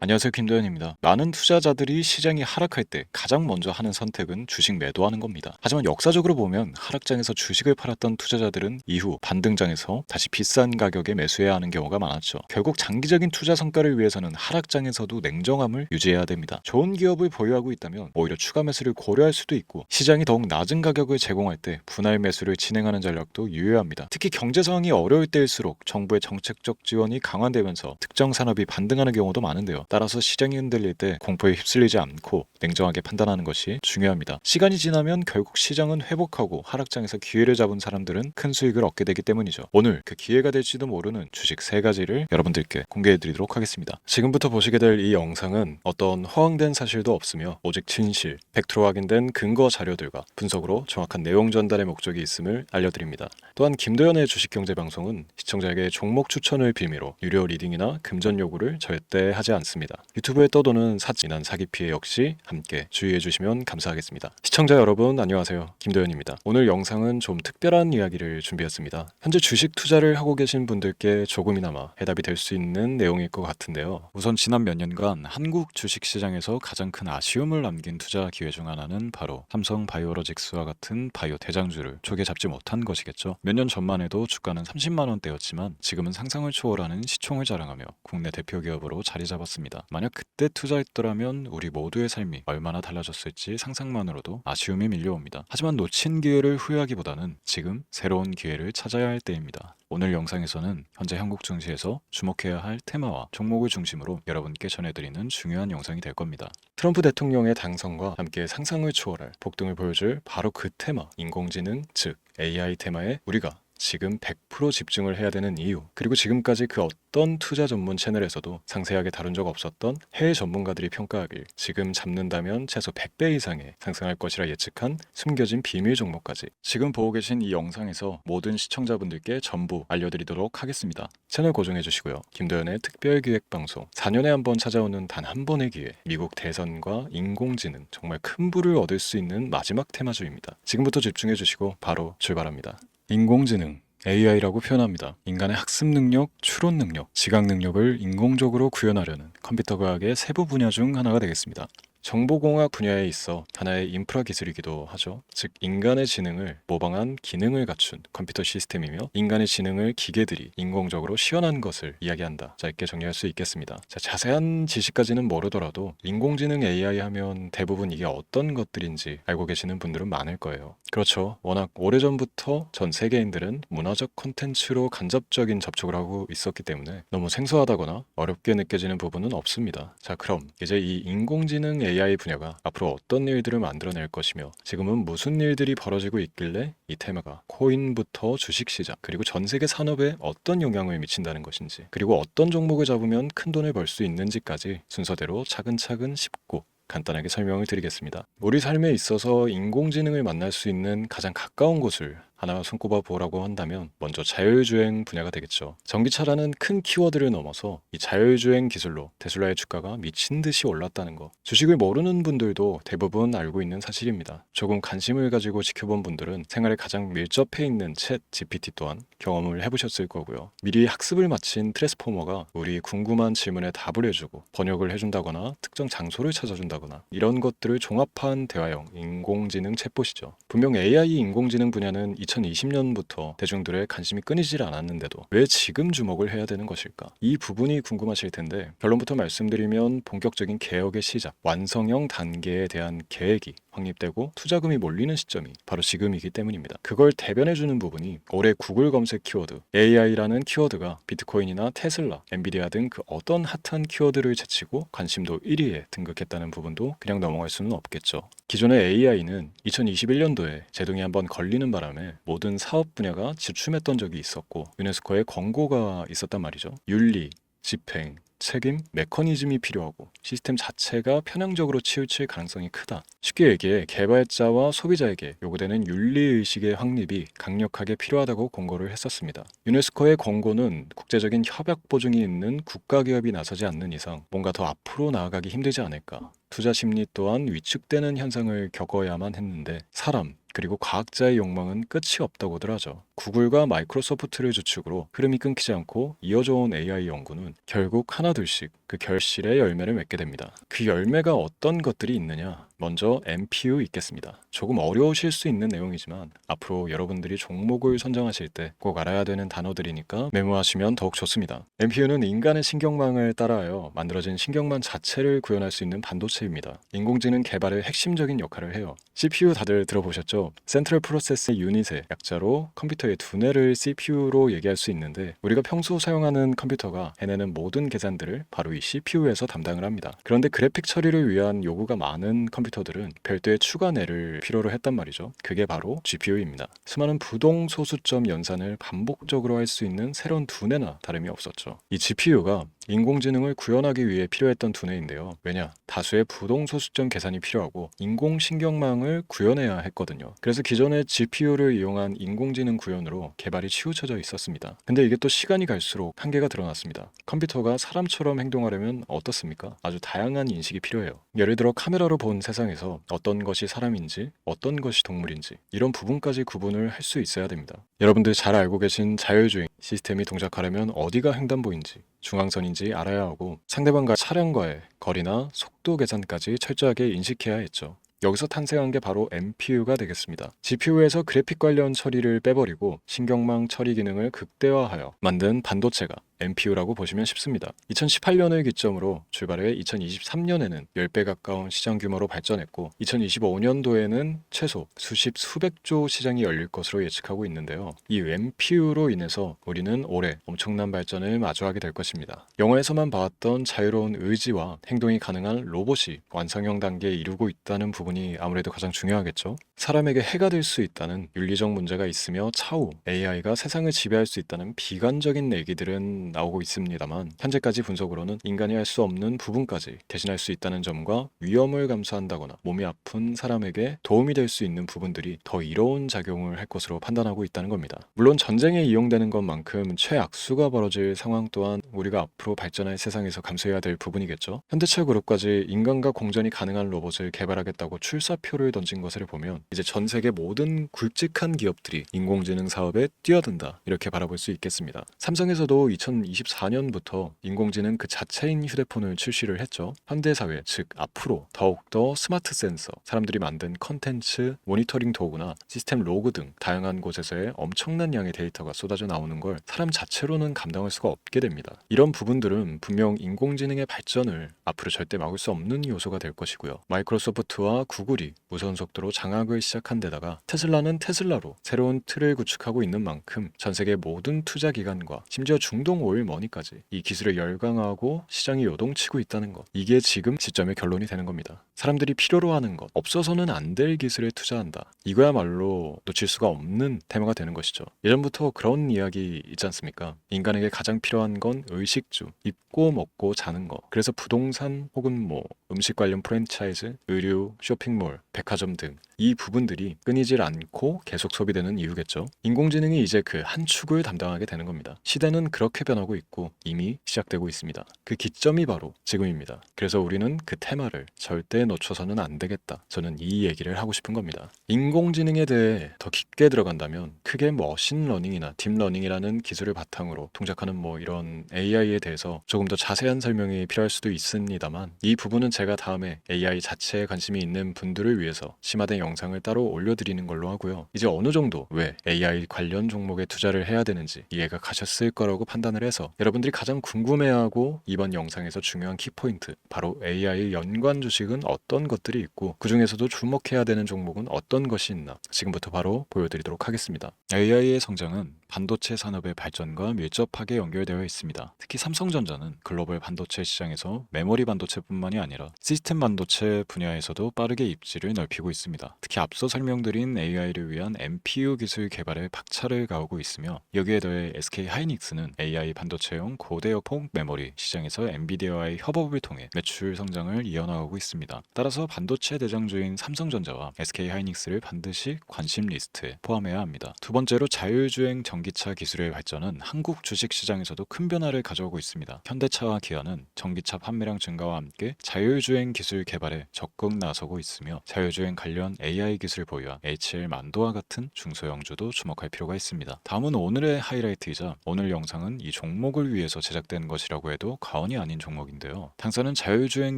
안녕하세요, 김도현입니다. 많은 투자자들이 시장이 하락할 때 가장 먼저 하는 선택은 주식 매도하는 겁니다. 하지만 역사적으로 보면 하락장에서 주식을 팔았던 투자자들은 이후 반등장에서 다시 비싼 가격에 매수해야 하는 경우가 많았죠. 결국 장기적인 투자 성과를 위해서는 하락장에서도 냉정함을 유지해야 됩니다. 좋은 기업을 보유하고 있다면 오히려 추가 매수를 고려할 수도 있고, 시장이 더욱 낮은 가격을 제공할 때 분할 매수를 진행하는 전략도 유효합니다. 특히 경제 상황이 어려울 때일수록 정부의 정책적 지원이 강화되면서 특정 산업이 반등하는 경우도 많은데요. 따라서 시장이 흔들릴 때 공포에 휩쓸리지 않고 냉정하게 판단하는 것이 중요합니다. 시간이 지나면 결국 시장은 회복하고 하락장에서 기회를 잡은 사람들은 큰 수익을 얻게 되기 때문이죠. 오늘 그 기회가 될지도 모르는 주식 3가지를 여러분들께 공개해드리도록 하겠습니다. 지금부터 보시게 될 이 영상은 어떤 허황된 사실도 없으며 오직 진실, 팩트로 확인된 근거 자료들과 분석으로 정확한 내용 전달의 목적이 있음을 알려드립니다. 또한 김도현의 주식경제방송은 시청자에게 종목 추천을 빌미로 유료 리딩이나 금전 요구를 절대 하지 않습니다. 유튜브에 떠도는 사진한 사기 피해 역시 함께 주의해 주시면 감사하겠습니다. 시청자 여러분 안녕하세요, 김도현입니다. 오늘 영상은 좀 특별한 이야기를 준비했습니다. 현재 주식 투자를 하고 계신 분들께 조금이나마 해답이 될 수 있는 내용일 것 같은데요. 우선 지난 몇 년간 한국 주식시장에서 가장 큰 아쉬움을 남긴 투자 기회 중 하나는 바로 삼성 바이오로직스와 같은 바이오 대장주를 조개 잡지 못한 것이겠죠. 몇 년 전만 해도 주가는 30만 원대였지만 지금은 상상을 초월하는 시총을 자랑하며 국내 대표 기업으로 자리 잡았습니다. 만약 그때 투자했더라면 우리 모두의 삶이 얼마나 달라졌을지 상상만으로도 아쉬움이 밀려옵니다. 하지만 놓친 기회를 후회하기보다는 지금 새로운 기회를 찾아야 할 때입니다. 오늘 영상에서는 현재 한국 증시에서 주목해야 할 테마와 종목을 중심으로 여러분께 전해드리는 중요한 영상이 될 겁니다. 트럼프 대통령의 당선과 함께 상상을 초월할 폭등을 보여줄 바로 그 테마, 인공지능, 즉 AI 테마에 우리가 지금 100% 집중을 해야 되는 이유, 그리고 지금까지 그 어떤 투자 전문 채널에서도 상세하게 다룬 적 없었던 해외 전문가들이 평가하길 지금 잡는다면 최소 100배 이상의 상승할 것이라 예측한 숨겨진 비밀 종목까지 지금 보고 계신 이 영상에서 모든 시청자분들께 전부 알려드리도록 하겠습니다. 채널 고정해 주시고요. 김도현의 특별기획방송 4년에 한 번 찾아오는 단 한 번의 기회, 미국 대선과 인공지능, 정말 큰 부를 얻을 수 있는 마지막 테마주입니다. 지금부터 집중해 주시고 바로 출발합니다. 인공지능 AI라고 표현합니다. 인간의 학습 능력, 추론 능력, 지각 능력을 인공적으로 구현하려는 컴퓨터 과학의 세부 분야 중 하나가 되겠습니다. 정보공학 분야에 있어 하나의 인프라 기술이기도 하죠. 즉 인간의 지능을 모방한 기능을 갖춘 컴퓨터 시스템이며, 인간의 지능을 기계들이 인공적으로 시연한 것을 이야기한다. 짧게 정리할 수 있겠습니다. 자세한 지식까지는 모르더라도 인공지능 AI 하면 대부분 이게 어떤 것들인지 알고 계시는 분들은 많을 거예요. 그렇죠. 워낙 오래전부터 전 세계인들은 문화적 콘텐츠로 간접적인 접촉을 하고 있었기 때문에 너무 생소하다거나 어렵게 느껴지는 부분은 없습니다. 자, 그럼 이제 이 인공지능 AI 분야가 앞으로 어떤 일들을 만들어낼 것이며 지금은 무슨 일들이 벌어지고 있길래 이 테마가 코인부터 주식시장 그리고 전 세계 산업에 어떤 영향을 미친다는 것인지, 그리고 어떤 종목을 잡으면 큰 돈을 벌 수 있는지까지 순서대로 차근차근 짚고 간단하게 설명을 드리겠습니다. 우리 삶에 있어서 인공지능을 만날 수 있는 가장 가까운 곳을 하나 손꼽아 보라고 한다면 먼저 자율주행 분야가 되겠죠. 전기차라는 큰 키워드를 넘어서 이 자율주행 기술로 테슬라의 주가가 미친 듯이 올랐다는 거, 주식을 모르는 분들도 대부분 알고 있는 사실입니다. 조금 관심을 가지고 지켜본 분들은 생활에 가장 밀접해 있는 챗 GPT 또한 경험을 해보셨을 거고요. 미리 학습을 마친 트랜스포머가 우리 궁금한 질문에 답을 해주고 번역을 해준다거나 특정 장소를 찾아준다거나 이런 것들을 종합한 대화형 인공지능 챗봇이죠. 분명 AI 인공지능 분야는 2020년부터 대중들의 관심이 끊이질 않았는데도 왜 지금 주목을 해야 되는 것일까? 이 부분이 궁금하실 텐데, 결론부터 말씀드리면 본격적인 개혁의 시작, 완성형 단계에 대한 계획이 확립되고 투자금이 몰리는 시점이 바로 지금이기 때문입니다. 그걸 대변해주는 부분이 올해 구글 검색 키워드 AI라는 키워드가 비트코인이나 테슬라, 엔비디아 등 그 어떤 핫한 키워드를 제치고 관심도 1위에 등극했다는 부분도 그냥 넘어갈 수는 없겠죠. 기존의 AI는 2021년도에 제동이 한번 걸리는 바람에 모든 사업 분야가 주춤했던 적이 있었고, 유네스코의 권고가 있었단 말이죠. 윤리, 집행, 책임, 메커니즘이 필요하고 시스템 자체가 편향적으로 치우칠 가능성이 크다. 쉽게 얘기해 개발자와 소비자에게 요구되는 윤리의식의 확립이 강력하게 필요하다고 권고를 했었습니다. 유네스코의 권고는 국제적인 협약 보증이 있는 국가기업이 나서지 않는 이상 뭔가 더 앞으로 나아가기 힘들지 않을까. 투자 심리 또한 위축되는 현상을 겪어야만 했는데 사람, 그리고 과학자의 욕망은 끝이 없다고들 하죠. 구글과 마이크로소프트를 주축으로 흐름이 끊기지 않고 이어져 온 AI 연구는 결국 하나둘씩 그 결실의 열매를 맺게 됩니다. 그 열매가 어떤 것들이 있느냐? 먼저 MPU 있겠습니다. 조금 어려우실 수 있는 내용이지만 앞으로 여러분들이 종목을 선정하실 때 꼭 알아야 되는 단어들이니까 메모하시면 더욱 좋습니다. MPU는 인간의 신경망을 따라하여 만들어진 신경망 자체를 구현할 수 있는 반도체입니다. 인공지능 개발의 핵심적인 역할을 해요. CPU 다들 들어보셨죠? 센트럴 프로세스 유닛의 약자로 컴퓨터의 두뇌를 CPU로 얘기할 수 있는데, 우리가 평소 사용하는 컴퓨터가 해내는 모든 계산들을 바로 이 CPU에서 담당을 합니다. 그런데 그래픽 처리를 위한 요구가 많은 컴퓨터들은 별도의 추가뇌를 필요로 했단 말이죠. 그게 바로 GPU입니다. 수많은 부동 소수점 연산을 반복적으로 할 수 있는 새로운 두뇌나 다름이 없었죠. 이 GPU가 인공지능을 구현하기 위해 필요했던 두뇌인데요. 왜냐? 다수의 부동 소수점 계산이 필요하고 인공신경망을 구현해야 했거든요. 그래서 기존의 GPU를 이용한 인공지능 구현으로 개발이 치우쳐져 있었습니다. 근데 이게 또 시간이 갈수록 한계가 드러났습니다. 컴퓨터가 사람처럼 행동하려면 어떻습니까? 아주 다양한 인식이 필요해요. 예를 들어 카메라로 본 세상에서 어떤 것이 사람인지, 어떤 것이 동물인지, 이런 부분까지 구분을 할 수 있어야 됩니다. 여러분들 잘 알고 계신 자율주행 시스템이 동작하려면 어디가 횡단보인지, 중앙선인지 알아야 하고, 상대방과 차량과의 거리나 속도 계산까지 철저하게 인식해야 했죠. 여기서 탄생한 게 바로 MPU가 되겠습니다. GPU에서 그래픽 관련 처리를 빼버리고 신경망 처리 기능을 극대화하여 만든 반도체가 MPU라고 보시면 쉽습니다. 2018년을 기점으로 출발해 2023년에는 10배 가까운 시장 규모로 발전했고, 2025년도에는 최소 수백조 시장이 열릴 것으로 예측하고 있는데요. 이 MPU로 인해서 우리는 올해 엄청난 발전을 마주하게 될 것입니다. 영화에서만 봐왔던 자유로운 의지와 행동이 가능한 로봇이 완성형 단계에 이르고 있다는 부분이 아무래도 가장 중요하겠죠. 사람에게 해가 될 수 있다는 윤리적 문제가 있으며 차후 AI가 세상을 지배할 수 있다는 비관적인 얘기들은 나오고 있습니다만, 현재까지 분석으로는 인간이 할 수 없는 부분까지 대신할 수 있다는 점과 위험을 감수한다거나 몸이 아픈 사람에게 도움이 될 수 있는 부분들이 더 이로운 작용을 할 것으로 판단하고 있다는 겁니다. 물론 전쟁에 이용되는 것만큼 최악수가 벌어질 상황 또한 우리가 앞으로 발전할 세상에서 감수해야 될 부분이겠죠. 현대차 그룹까지 인간과 공전이 가능한 로봇을 개발하겠다고 출사표를 던진 것을 보면 이제 전 세계 모든 굵직한 기업들이 인공지능 사업에 뛰어든다, 이렇게 바라볼 수 있겠습니다. 삼성에서도 2024년부터 인공지능 그 자체인 휴대폰을 출시를 했죠. 현대사회, 즉 앞으로 더욱더 스마트 센서, 사람들이 만든 컨텐츠, 모니터링 도구나 시스템 로그 등 다양한 곳에서의 엄청난 양의 데이터가 쏟아져 나오는 걸 사람 자체로는 감당할 수가 없게 됩니다. 이런 부분들은 분명 인공지능의 발전을 앞으로 절대 막을 수 없는 요소가 될 것이고요. 마이크로소프트와 구글이 무선 속도로 장악을 시작한 데다가 테슬라는 테슬라로 새로운 틀을 구축하고 있는 만큼 전 세계 모든 투자 기관과 심지어 중동 오일 머니까지 이 기술을 열광하고 시장이 요동치고 있다는 것, 이게 지금 시점의 결론이 되는 겁니다. 사람들이 필요로 하는 것, 없어서는 안 될 기술에 투자한다, 이거야말로 놓칠 수가 없는 테마가 되는 것이죠. 예전부터 그런 이야기 있지 않습니까? 인간에게 가장 필요한 건 의식주, 입고 먹고 자는 거. 그래서 부동산 혹은 음식 관련 프랜차이즈, 의류, 쇼핑몰, 백화점 등 이 부분들이 끊이질 않고 계속 소비되는 이유겠죠. 인공지능이 이제 그 한 축을 담당하게 되는 겁니다. 시대는 그렇게 변하고 있고 이미 시작되고 있습니다. 그 기점이 바로 지금입니다. 그래서 우리는 그 테마를 절대 놓쳐서는 안 되겠다, 저는 이 얘기를 하고 싶은 겁니다. 인공지능에 대해 더 깊게 들어간다면 크게 머신러닝이나 딥러닝이라는 기술을 바탕으로 동작하는 이런 AI에 대해서 조금 더 자세한 설명이 필요할 수도 있습니다만, 이 부분은 제가 다음에 AI 자체에 관심이 있는 분들을 위해서 심화된 영상을 따로 올려드리는 걸로 하고요. 이제 어느 정도 왜 AI 관련 종목에 투자를 해야 되는지 이해가 가셨을 거라고 판단을 해서, 여러분들이 가장 궁금해하고 이번 영상에서 중요한 키포인트, 바로 AI 연관 주식은 어떤 것들이 있고 그 중에서도 주목해야 되는 종목은 어떤 것이 있나, 지금부터 바로 보여드리도록 하겠습니다. AI의 성장은 반도체 산업의 발전과 밀접하게 연결되어 있습니다. 특히 삼성전자는 글로벌 반도체 시장에서 메모리 반도체뿐만이 아니라 시스템 반도체 분야에서도 빠르게 입지를 넓히고 있습니다. 특히 앞서 설명드린 AI를 위한 MPU 기술 개발에 박차를 가하고 있으며, 여기에 더해 SK 하이닉스는 AI AI 반도체용 고대역폭 메모리 시장에서 엔비디아와의 협업을 통해 매출 성장을 이어나가고 있습니다. 따라서 반도체 대장주인 삼성전자와 SK하이닉스를 반드시 관심 리스트에 포함해야 합니다. 두 번째로 자율주행 전기차 기술의 발전은 한국 주식시장에서도 큰 변화를 가져오고 있습니다. 현대차와 기아는 전기차 판매량 증가와 함께 자율주행 기술 개발에 적극 나서고 있으며 자율주행 관련 AI 기술 보유한 HL만도와 같은 중소형주도 주목할 필요가 있습니다. 다음은 오늘의 하이라이트이자 오늘 영상은 이 종목을 위해서 제작된 것이라고 해도 과언이 아닌 종목인데요. 당사는 자율주행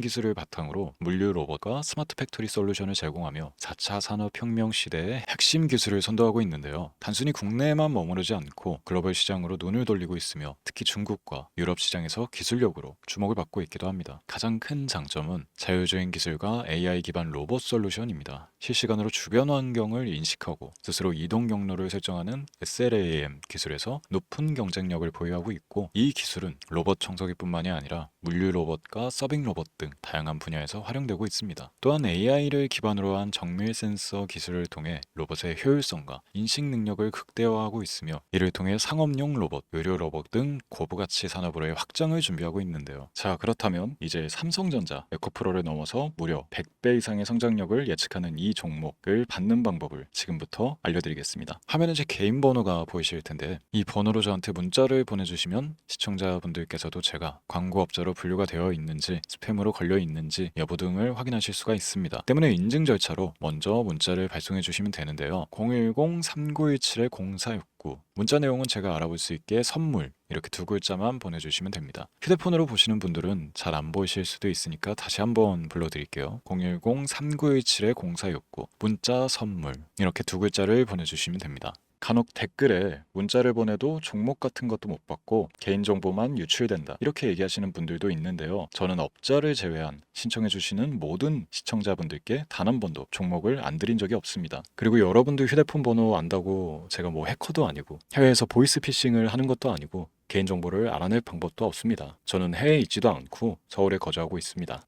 기술을 바탕으로 물류 로봇과 스마트 팩토리 솔루션을 제공하며 4차 산업혁명 시대의 핵심 기술을 선도하고 있는데요. 단순히 국내에만 머무르지 않고 글로벌 시장으로 눈을 돌리고 있으며 특히 중국과 유럽 시장에서 기술력으로 주목을 받고 있기도 합니다. 가장 큰 장점은 자율주행 기술과 AI 기반 로봇 솔루션입니다. 실시간으로 주변 환경을 인식하고 스스로 이동 경로를 설정하는 SLAM 기술에서 높은 경쟁력을 보유하고 있고, 이 기술은 로봇 청소기뿐만이 아니라 물류 로봇과 서빙 로봇 등 다양한 분야에서 활용되고 있습니다. 또한 AI를 기반으로 한 정밀 센서 기술을 통해 로봇의 효율성과 인식 능력을 극대화하고 있으며, 이를 통해 상업용 로봇, 의료 로봇 등 고부가치 산업으로의 확장을 준비하고 있는데요. 자, 그렇다면 이제 삼성전자 에코프로를 넘어서 무려 100배 이상의 성장력을 예측하는 이 종목을 받는 방법을 지금부터 알려드리겠습니다. 화면에 제 개인 번호가 보이실 텐데, 이 번호로 저한테 문자를 보내주시면 시청자분들께서도 제가 광고업자로 분류가 되어 있는지, 스팸으로 걸려 있는지 여부 등을 확인하실 수가 있습니다. 때문에 인증 절차로 먼저 문자를 발송해 주시면 되는데요. 010-3917-0469, 문자 내용은 제가 알아볼 수 있게 선물 이렇게 두 글자만 보내주시면 됩니다. 휴대폰으로 보시는 분들은 잘 안 보이실 수도 있으니까 다시 한번 불러드릴게요. 010-3917-0469, 문자 선물 이렇게 두 글자를 보내주시면 됩니다. 간혹 댓글에 문자를 보내도 종목 같은 것도 못 받고 개인정보만 유출된다 이렇게 얘기하시는 분들도 있는데요. 저는 업자를 제외한 신청해 주시는 모든 시청자분들께 단 한 번도 종목을 안 드린 적이 없습니다. 그리고 여러분들 휴대폰 번호 안다고 제가 뭐 해커도 아니고 해외에서 보이스피싱을 하는 것도 아니고 개인정보를 알아낼 방법도 없습니다. 저는 해외에 있지도 않고 서울에 거주하고 있습니다.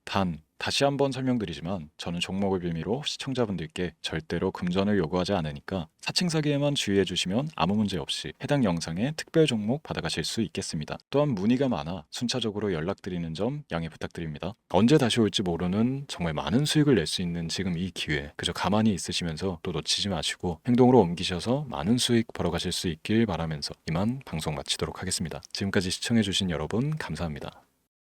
다시 한번 설명드리지만 저는 종목을 빌미로 시청자분들께 절대로 금전을 요구하지 않으니까 사칭 사기에만 주의해 주시면 아무 문제 없이 해당 영상에 특별 종목 받아가실 수 있겠습니다. 또한 문의가 많아 순차적으로 연락드리는 점 양해 부탁드립니다. 언제 다시 올지 모르는 정말 많은 수익을 낼 수 있는 지금 이 기회, 그저 가만히 있으시면서 또 놓치지 마시고 행동으로 옮기셔서 많은 수익 벌어가실 수 있길 바라면서 이만 방송 마치도록 하겠습니다. 지금까지 시청해 주신 여러분 감사합니다.